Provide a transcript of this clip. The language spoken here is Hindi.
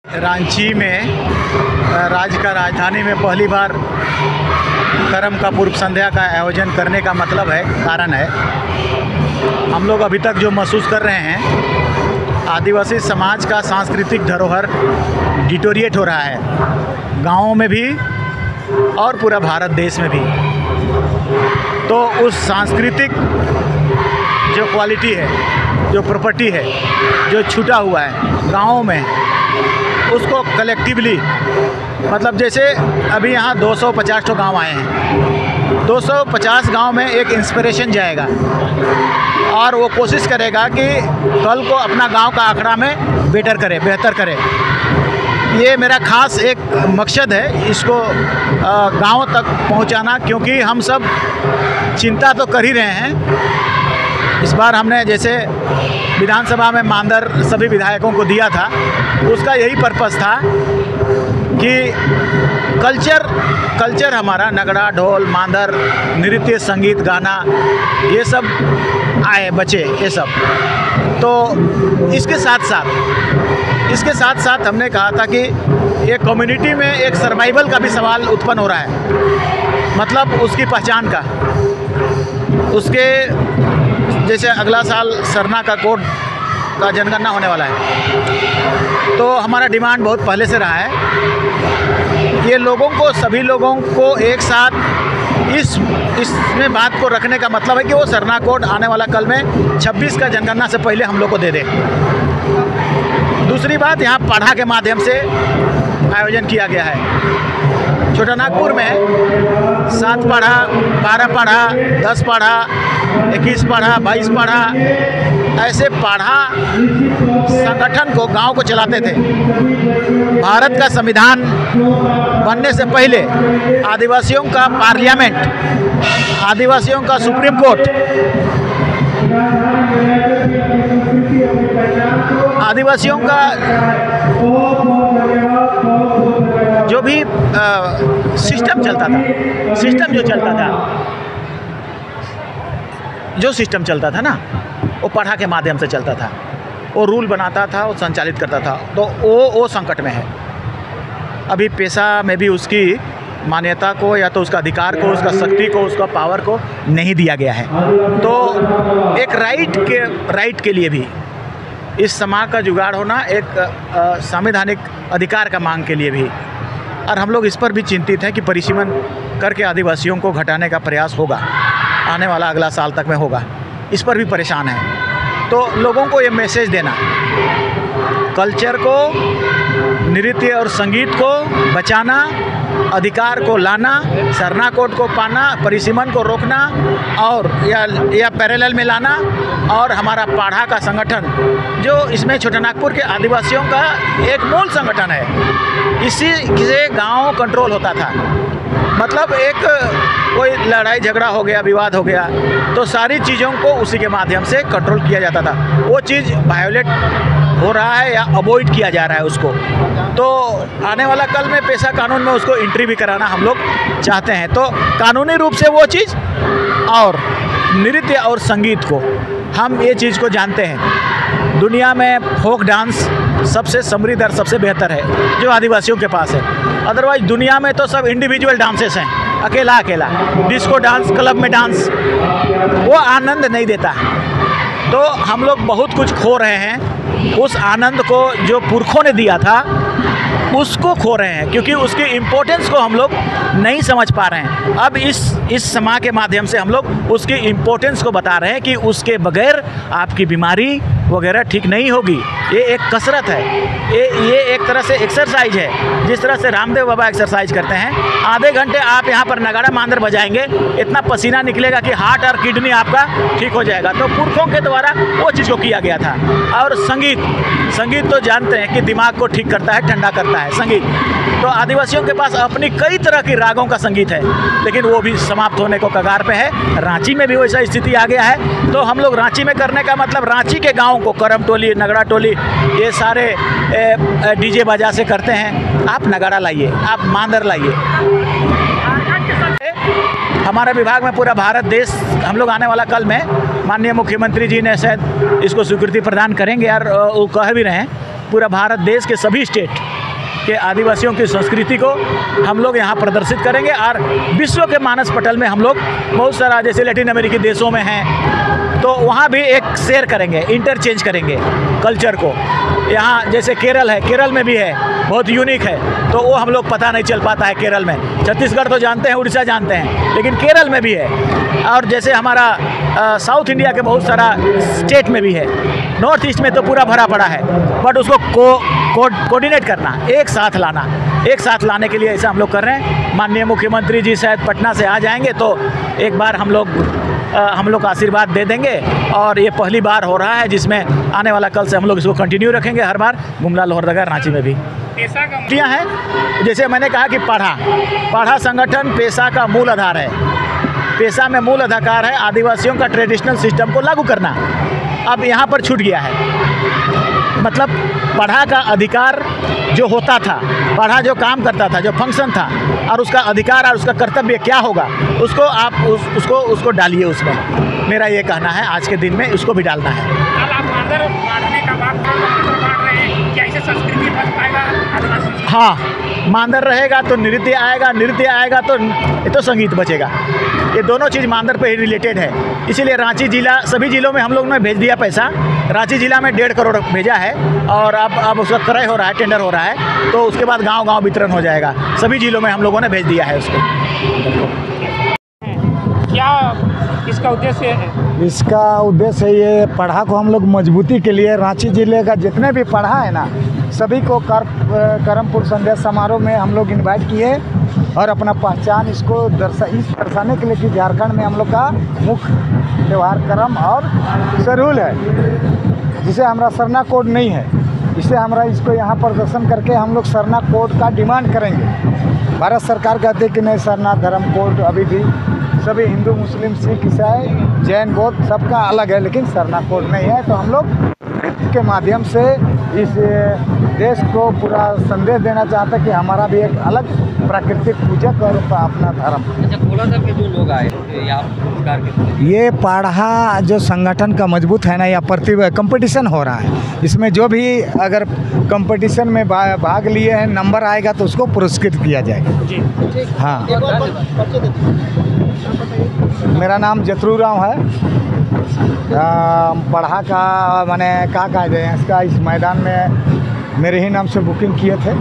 रांची में राज्य का राजधानी में पहली बार करम का पूर्व संध्या का आयोजन करने का मतलब है, कारण है, हम लोग अभी तक जो महसूस कर रहे हैं, आदिवासी समाज का सांस्कृतिक धरोहर डिटोरिएट हो रहा है, गाँवों में भी और पूरा भारत देश में भी। तो उस सांस्कृतिक जो क्वालिटी है, जो प्रॉपर्टी है, जो छूटा हुआ है गाँवों में, उसको कलेक्टिवली, मतलब जैसे अभी यहाँ 250 तो गाँव आए हैं, 250 गांव में एक इंस्पिरेशन जाएगा और वो कोशिश करेगा कि कल को अपना गांव का आंकड़ा में बेहतर करे। ये मेरा खास एक मकसद है, इसको गांव तक पहुंचाना, क्योंकि हम सब चिंता तो कर ही रहे हैं। इस बार हमने जैसे विधानसभा में मानदर सभी विधायकों को दिया था, उसका यही पर्पस था कि कल्चर हमारा नगड़ा, ढोल, मांदर, नृत्य, संगीत, गाना, ये सब आए बचे, ये सब। तो इसके साथ साथ हमने कहा था कि एक कम्युनिटी में एक सर्वाइवल का भी सवाल उत्पन्न हो रहा है, मतलब उसकी पहचान का। उसके जैसे अगला साल सरना का कोड का जनगणना होने वाला है, तो हमारा डिमांड बहुत पहले से रहा है, ये लोगों को, सभी लोगों को एक साथ इसमें बात को रखने का मतलब है कि वो सरना कोड आने वाला कल में 26 का जनगणना से पहले हम लोग को दे दे। दूसरी बात, यहाँ पढ़ा के माध्यम से आयोजन किया गया है। छोटा नागपुर में 7 पढ़ा, 12 पढ़ा, 10 पढ़ा, 21 पढ़ा, 22 पढ़ा, ऐसे पढ़ा संगठन को, गांव को चलाते थे। भारत का संविधान बनने से पहले आदिवासियों का पार्लियामेंट, आदिवासियों का सुप्रीम कोर्ट, आदिवासियों का जो भी सिस्टम चलता था ना, वो पढ़ा के माध्यम से चलता था, वो रूल बनाता था, वो संचालित करता था। तो वो संकट में है। अभी पेशा में भी उसकी मान्यता को, या तो उसका अधिकार को, उसका शक्ति को, उसका पावर को नहीं दिया गया है। तो एक राइट के लिए भी इस समाज का जुगाड़ होना, एक संवैधानिक अधिकार का मांग के लिए भी। और हम लोग इस पर भी चिंतित हैं कि परिसीमन करके आदिवासियों को घटाने का प्रयास होगा, आने वाला अगला साल तक में होगा। इस पर भी परेशान है। तो लोगों को ये मैसेज देना, कल्चर को, नृत्य और संगीत को बचाना, अधिकार को लाना, सरना कोड को पाना, परिसीमन को रोकना और या पैरेलल में लाना, और हमारा पाढ़ा का संगठन जो इसमें छोटा नागपुर के आदिवासियों का एक मूल संगठन है, इसी से गांव कंट्रोल होता था। मतलब एक कोई लड़ाई झगड़ा हो गया, विवाद हो गया, तो सारी चीज़ों को उसी के माध्यम से कंट्रोल किया जाता था। वो चीज़ वायोलेट हो रहा है या अवॉइड किया जा रहा है उसको। तो आने वाला कल में पेशा कानून में उसको एंट्री भी कराना हम लोग चाहते हैं। तो कानूनी रूप से वो चीज़, और नृत्य और संगीत को, हम ये चीज़ को जानते हैं, दुनिया में फोक डांस सबसे समृद्ध और सबसे बेहतर है जो आदिवासियों के पास है। अदरवाइज दुनिया में तो सब इंडिविजुअल डांसेस हैं, अकेला डिस्को डांस, क्लब में डांस, वो आनंद नहीं देता। तो हम लोग बहुत कुछ खो रहे हैं, उस आनंद को जो पुरखों ने दिया था उसको खो रहे हैं, क्योंकि उसकी इम्पोर्टेंस को हम लोग नहीं समझ पा रहे हैं। अब इस समाज के माध्यम से हम लोग उसकी इम्पोर्टेंस को बता रहे हैं कि उसके बगैर आपकी बीमारी वगैरह ठीक नहीं होगी। ये एक कसरत है, ये एक तरह से एक्सरसाइज है। जिस तरह से रामदेव बाबा एक्सरसाइज करते हैं, आधे घंटे आप यहाँ पर नगाड़ा मांदर बजाएंगे, इतना पसीना निकलेगा कि हार्ट और किडनी आपका ठीक हो जाएगा। तो पुरखों के द्वारा वो चीज़ को किया गया था। और संगीत तो जानते हैं कि दिमाग को ठीक करता है, ठंडा करता है संगीत। तो आदिवासियों के पास अपनी कई तरह की रागों का संगीत है, लेकिन वो भी समाप्त होने को कगार पे है। रांची में भी वैसा स्थिति आ गया है। तो हम लोग रांची में करने का मतलब, रांची के गाँव को करम टोली, नगड़ा टोली, ये सारे डीजे बाजा से करते हैं। आप नगाड़ा लाइए, आप मांदर लाइए। हमारे विभाग में पूरा भारत देश, हम लोग आने वाला कल में माननीय मुख्यमंत्री जी ने शायद इसको स्वीकृति प्रदान करेंगे, और वो कह भी रहे हैं पूरा भारत देश के सभी स्टेट के आदिवासियों की संस्कृति को हम लोग यहाँ प्रदर्शित करेंगे और विश्व के मानस पटल में हम लोग बहुत सारा, जैसे लैटिन अमेरिकी देशों में हैं तो वहाँ भी एक शेयर करेंगे, इंटरचेंज करेंगे कल्चर को। यहाँ जैसे केरल है, केरल में भी है, बहुत यूनिक है, तो वो हम लोग पता नहीं चल पाता है केरल में। छत्तीसगढ़ तो जानते हैं, उड़ीसा जानते हैं, लेकिन केरल में भी है। और जैसे हमारा साउथ इंडिया के बहुत सारा स्टेट में भी है, नॉर्थ ईस्ट में तो पूरा भरा पड़ा है, बट उसको कोऑर्डिनेट करना, एक साथ लाना, एक साथ लाने के लिए ऐसा हम लोग कर रहे हैं। माननीय मुख्यमंत्री जी शायद पटना से आ जाएंगे तो एक बार हम लोग आशीर्वाद दे देंगे। और ये पहली बार हो रहा है जिसमें आने वाला कल से हम लोग इसको कंटिन्यू रखेंगे हर बार, गुमला, लोहरदगा, रांची में भी। पेशा हैं, जैसे मैंने कहा कि पाढ़ा संगठन पेशा का मूल आधार है। पेशा में मूल अधिकार है आदिवासियों का ट्रेडिशनल सिस्टम को लागू करना। अब यहाँ पर छूट गया है, मतलब पढ़ा का अधिकार जो होता था, पढ़ा जो काम करता था, जो फंक्शन था, और उसका अधिकार और उसका कर्तव्य क्या होगा, उसको आप उसको डालिए उसमें। मेरा ये कहना है आज के दिन में उसको भी डालना है। हाँ, मांदर रहेगा तो नृत्य आएगा, नृत्य आएगा तो ये तो संगीत बचेगा। ये दोनों चीज़ मांदर पे ही रिलेटेड है। इसीलिए रांची जिला, सभी जिलों में हम लोग ने भेज दिया पैसा। रांची जिला में 1.5 करोड़ भेजा है और अब उसका क्रय हो रहा है, टेंडर हो रहा है, तो उसके बाद गांव-गांव वितरण हो जाएगा। सभी जिलों में हम लोगों ने भेज दिया है उसको। क्या इसका उद्देश्य है? इसका उद्देश्य ये पढ़ा को हम लोग मजबूती के लिए रांची जिले का जितने भी पढ़ा है ना, सभी को करमपुर संध्या समारोह में हम लोग इनवाइट किए और अपना पहचान इसको दर्शाने के लिए कि झारखंड में हम लोग का मुख्य त्यौहार करम और सरूल है, जिसे हमारा सरना कोड नहीं है। इससे हमारा इसको यहाँ प्रदर्शन करके हम लोग सरना कोड का डिमांड करेंगे। भारत सरकार कहते हैं कि नहीं, सरना धर्म कोड अभी भी सभी हिंदू, मुस्लिम, सिख, ईसाई, जैन, बौद्ध सबका अलग है, लेकिन सरना कोड नहीं है। तो हम लोग नृत्य के माध्यम से इस देश को पूरा संदेश देना चाहते हैं कि हमारा भी एक अलग प्राकृतिक पूजक और अपना धर्म। अच्छा, खोला था कि जो लोग आए ये पाढ़ा जो संगठन का मजबूत है ना, या कंपटीशन हो रहा है, इसमें जो भी अगर कंपटीशन में भाग लिए हैं, नंबर आएगा तो उसको पुरस्कृत किया जाएगा जी। हाँ, मेरा नाम जतरू राव है। पढ़ा का मैंने क्या कहा जाए, इसका इस मैदान में मेरे ही नाम से बुकिंग किए थे।